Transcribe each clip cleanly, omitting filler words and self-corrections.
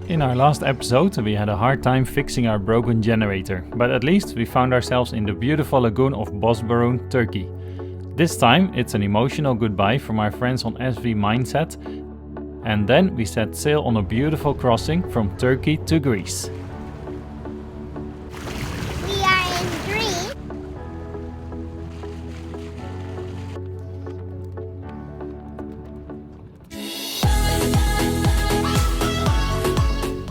In our last episode we had a hard time fixing our broken generator, but at least we found ourselves in the beautiful lagoon of Bozburun, Turkey. This time it's an emotional goodbye from our friends on SV Mindset, and then we set sail on a beautiful crossing from Turkey to Greece. We are in Greece.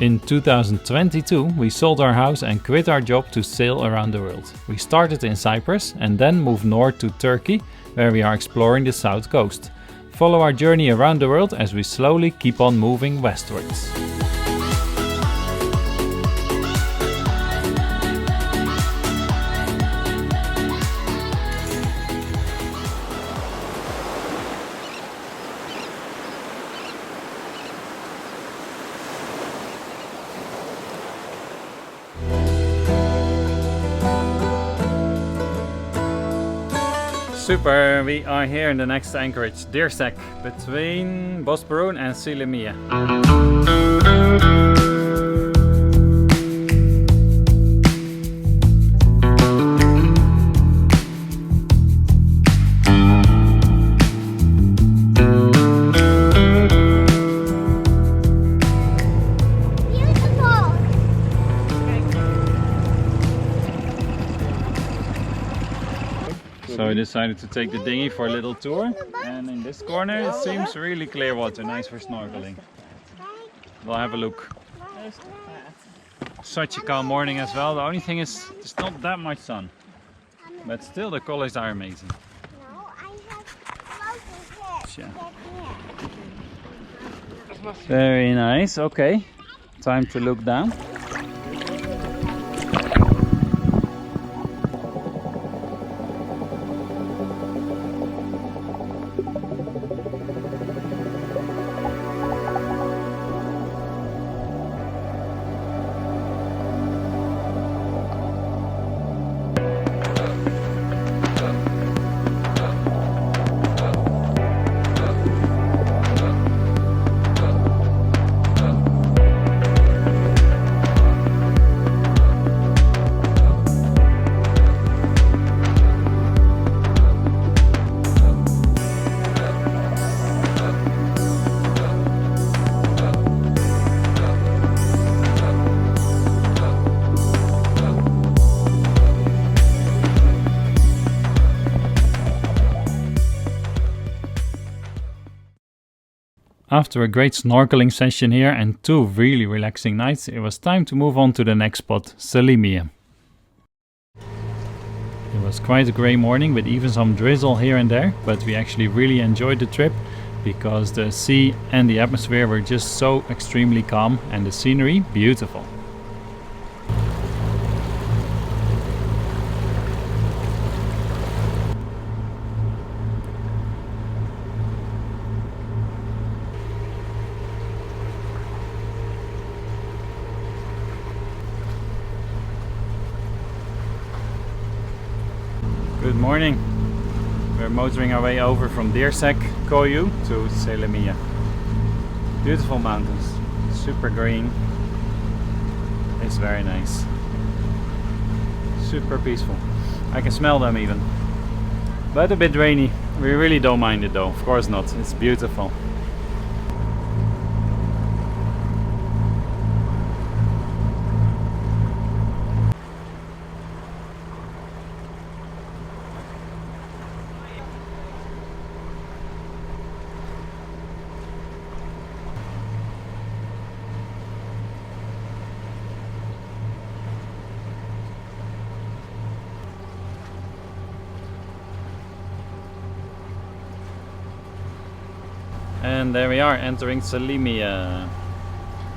In 2022 we sold our house and quit our job to sail around the world. We started in Cyprus and then moved north to Turkey, where we are exploring the south coast. Follow our journey around the world as we slowly keep on moving westwards. Super, we are here in the next anchorage, Dirsek, between Bozburun and Selimiye. So we decided to take the dinghy for a little tour, and in this corner it seems really clear water, nice for snorkeling. We'll have a look. Such a calm morning as well. The only thing is there's not that much sun, but still the colors are amazing. Yeah. Very nice, okay. Time to look down. After a great snorkeling session here and 2 really relaxing nights, it was time to move on to the next spot, Selimiye. It was quite a grey morning with even some drizzle here and there, but we actually really enjoyed the trip because the sea and the atmosphere were just so extremely calm and the scenery beautiful. Good morning. We're motoring our way over from Dirsek, Koyu to Selimiye. Beautiful mountains, super green. It's very nice. Super peaceful. I can smell them even. But a bit rainy. We really don't mind it though, of course not. It's beautiful. And there we are, entering Selimiye. A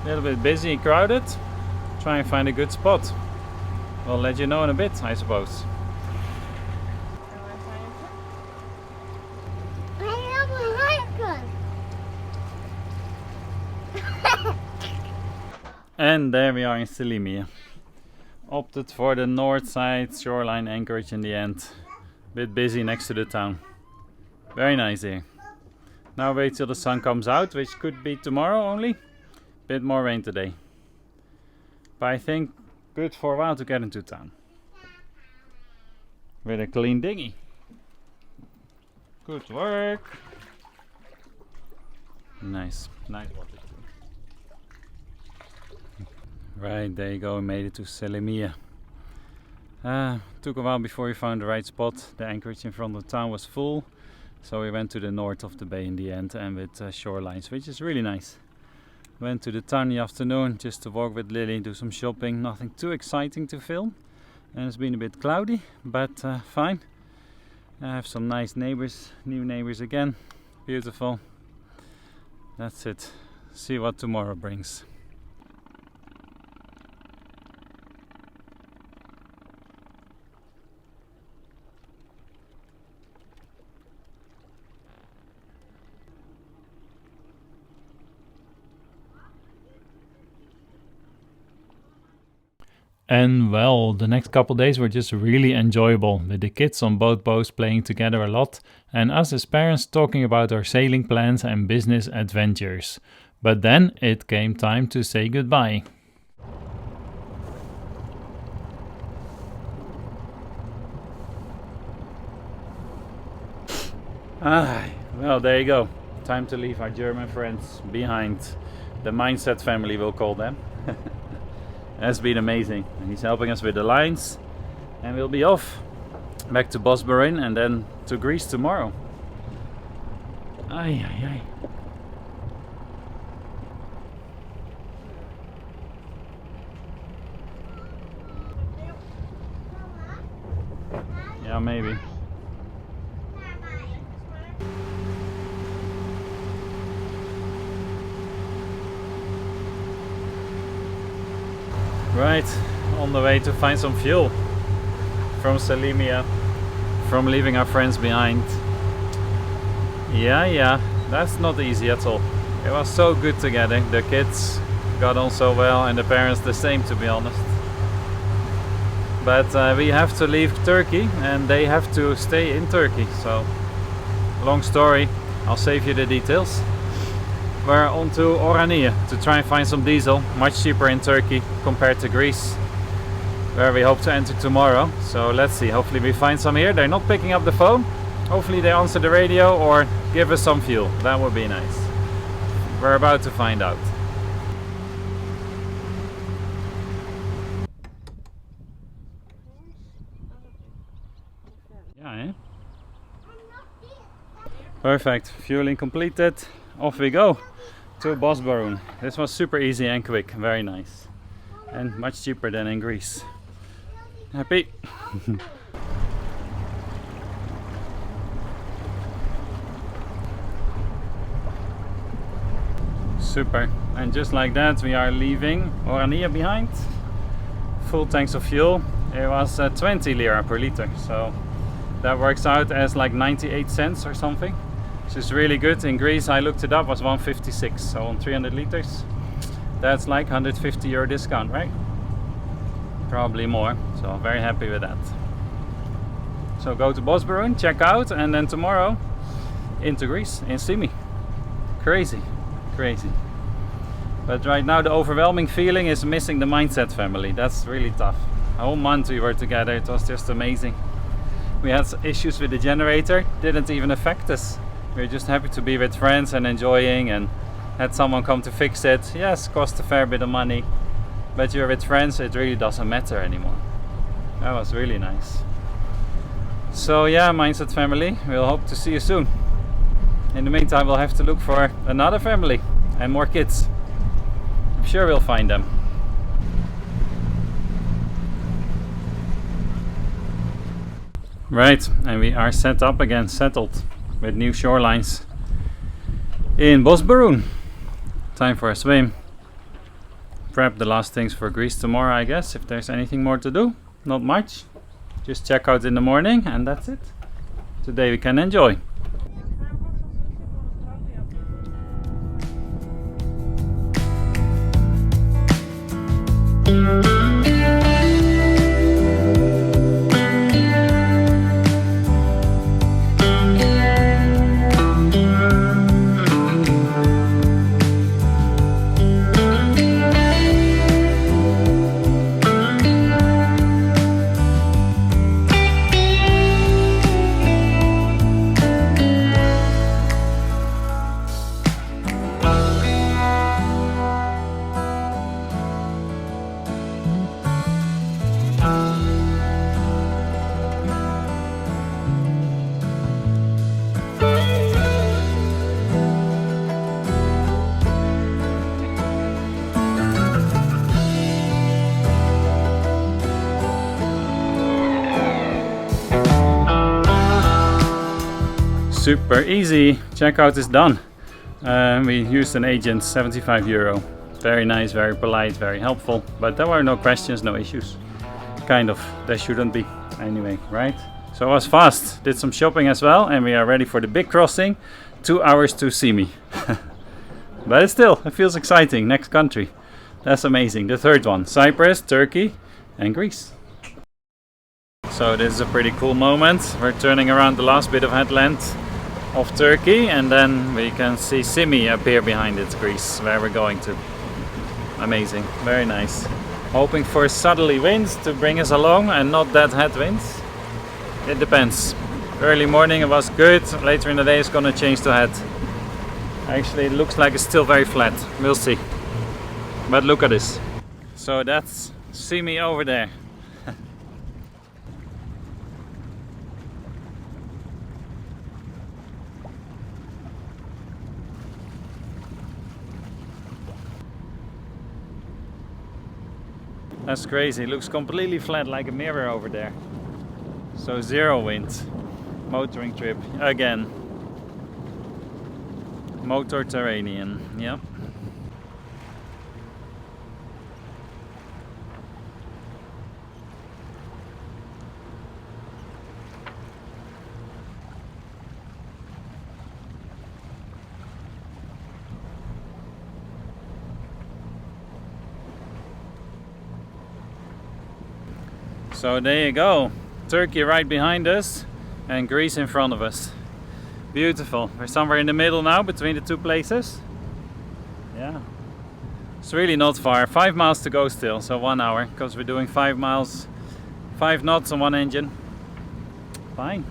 little bit busy and crowded. Try and find a good spot. We'll let you know in a bit, I suppose. And there we are in Selimiye. Opted for the north side shoreline anchorage in the end. Bit busy next to the town. Very nice here. Now wait till the sun comes out, which could be tomorrow only. Bit more rain today. but I think good for a while to get into town. With a clean dinghy. Good work. Nice, nice water too. Right, there you go, we made it to Selimiye. Took a while before we found the right spot. The anchorage in front of town was full, so we went to the north of the bay in the end, and with shorelines, which is really nice. Went to the town in the afternoon just to walk with Lily, do some shopping. Nothing too exciting to film, and it's been a bit cloudy, but fine. I have some nice neighbors, new neighbors again. Beautiful. That's it. See what tomorrow brings. And well, the next couple days were just really enjoyable, with the kids on both boats playing together a lot, and us as parents talking about our sailing plans and business adventures. But then it came time to say goodbye. Well, there you go. Time to leave our German friends behind. The mindset family, we'll call them. Has been amazing. He's helping us with the lines, and we'll be off back to Bozburun and then to Greece tomorrow. Ay, ay, ay. Yeah, maybe. Right, on the way to find some fuel from Selimiye, from leaving our friends behind. Yeah, that's not easy at all. It was so good together. The kids got on so well, and the parents the same, to be honest. But we have to leave Turkey, and they have to stay in Turkey. So, long story, I'll save you the details. We're on to Oraniye to try and find some diesel, much cheaper in Turkey compared to Greece, where we hope to enter tomorrow. So let's see, hopefully we find some here. They're not picking up the phone. Hopefully they answer the radio or give us some fuel. That would be nice. We're about to find out. Yeah, eh? Perfect, fueling completed. Off we go to Bozburun. This was super easy and quick, very nice, and much cheaper than in Greece. Happy? Super, and just like that we are leaving Oraniye behind. Full tanks of fuel. It was 20 lira per liter, so that works out as like 98 cents or something. Which is really good. In Greece, I looked it up, was 156, so on 300 liters that's like 150 euro discount, right? Probably more, so I'm very happy with that. So go to Bozburun, check out, and then tomorrow into Greece, in Symi. Crazy. But right now the overwhelming feeling is missing the mindset family. That's really tough. A whole month we were together, it was just amazing. We had issues with the generator, didn't even affect us. We were just happy to be with friends and enjoying, and had someone come to fix it. Yes, cost a fair bit of money, but you're with friends, it really doesn't matter anymore. That was really nice. So yeah, mindset family, we'll hope to see you soon. In the meantime, we'll have to look for another family and more kids. I'm sure we'll find them. Right, and we are set up again, settled with new shorelines in Bozburun. Time for a swim. Prep the last things for Greece tomorrow, I guess, if there's anything more to do. Not much. Just check out in the morning and that's it. Today we can enjoy. Super easy. Checkout is done. We used an agent, €75. Very nice, very polite, very helpful. But there were no questions, no issues. Kind of. There shouldn't be. Anyway, right? So it was fast. Did some shopping as well, and we are ready for the big crossing. 2 hours to Symi. But it feels exciting. Next country. That's amazing. The third one. Cyprus, Turkey, and Greece. So this is a pretty cool moment. We're turning around the last bit of headland of Turkey, and then we can see Symi appear behind it, Greece, where we're going to. Amazing. Very nice. Hoping for southerly winds to bring us along and not dead headwinds. It depends. Early morning it was good, later in the day it's gonna change to head. Actually it looks like it's still very flat, we'll see. But look at this. So that's Symi over there. That's crazy, it looks completely flat like a mirror over there. So 0 wind. Motoring trip again. Motorterranean, yep. So there you go. Turkey right behind us and Greece in front of us. Beautiful. We're somewhere in the middle now between the two places. Yeah. It's really not far. 5 miles to go still, so 1 hour, because we're doing 5 miles, 5 knots on one engine. Fine.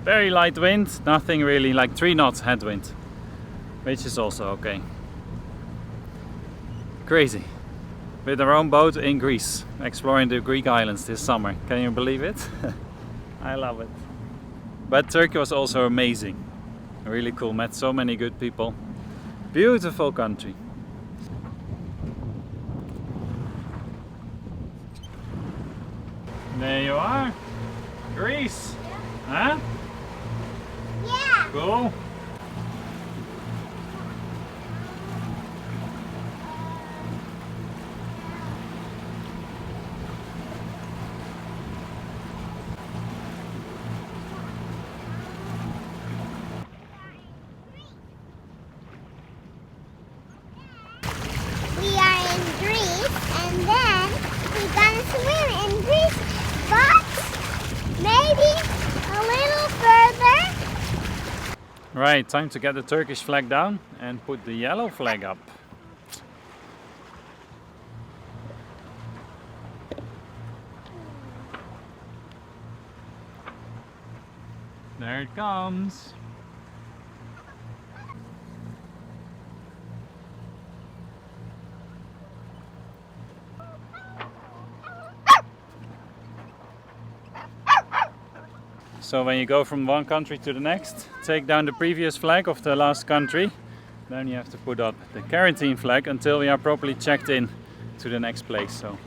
Very light wind, nothing really, like 3 knots headwind, which is also okay. Crazy. With our own boat in Greece, exploring the Greek islands this summer. Can you believe it? I love it. But Turkey was also amazing. Really cool, met so many good people. Beautiful country. There you are. Greece. Huh? Yeah. Cool. We are in Greece, and then we're gonna swim in Greece, but maybe a little further. Right, time to get the Turkish flag down and put the yellow flag up. There it comes. So when you go from one country to the next, take down the previous flag of the last country. Then you have to put up the quarantine flag until we are properly checked in to the next place. So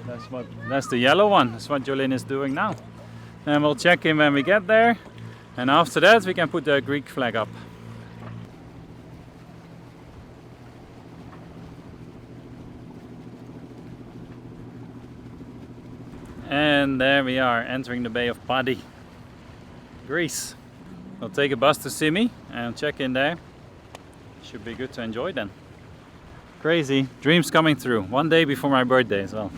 that's the yellow one. That's what Jolene is doing now. And we'll check in when we get there. And after that we can put the Greek flag up. And there we are, entering the Bay of Padi, Greece. We'll take a bus to Symi and check in there. Should be good to enjoy then. Crazy, dreams coming through. 1 day before my birthday as well.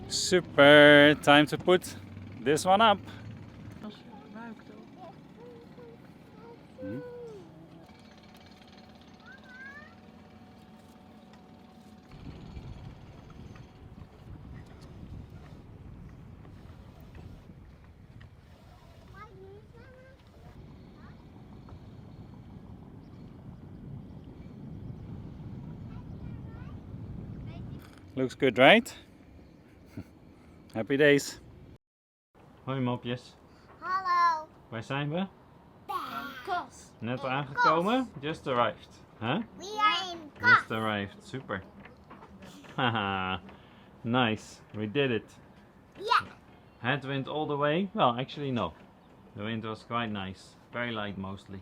Super, time to put this one up. Looks good, right? Happy days. Hoi mopjes. Hallo. Waar zijn we? Kos. Net aangekomen. Just arrived. Huh? We are in Just Kos. arrived. Super. Haha. Nice. We did it. Yeah. Headwind all the way? Well, actually no. The wind was quite nice. Very light mostly.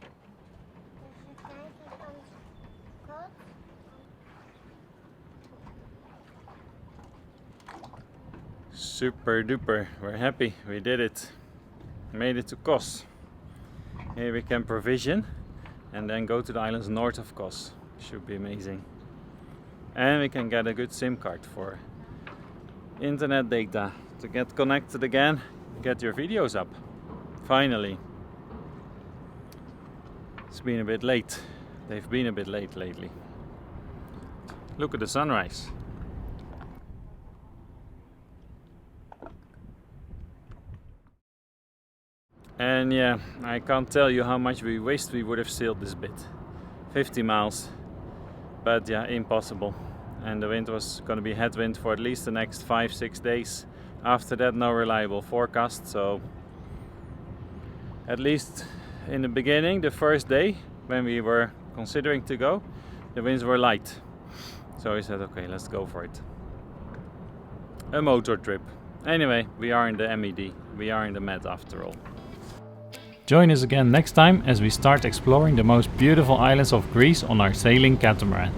Super duper. We're happy. We did it. Made it to Kos. Here we can provision and then go to the islands north of Kos. Should be amazing. And we can get a good SIM card for internet data to get connected again, get your videos up. Finally. It's been a bit late. They've been a bit late lately. Look at the sunrise. And yeah, I can't tell you how much we wished we would have sailed this bit. 50 miles. But yeah, impossible. And the wind was going to be headwind for at least the next 5-6 days. After that, no reliable forecast. So at least in the beginning, the first day when we were considering to go, the winds were light. So we said, okay, let's go for it. A motor trip. Anyway, we are in the MED. We are in the Med after all. Join us again next time as we start exploring the most beautiful islands of Greece on our sailing catamaran.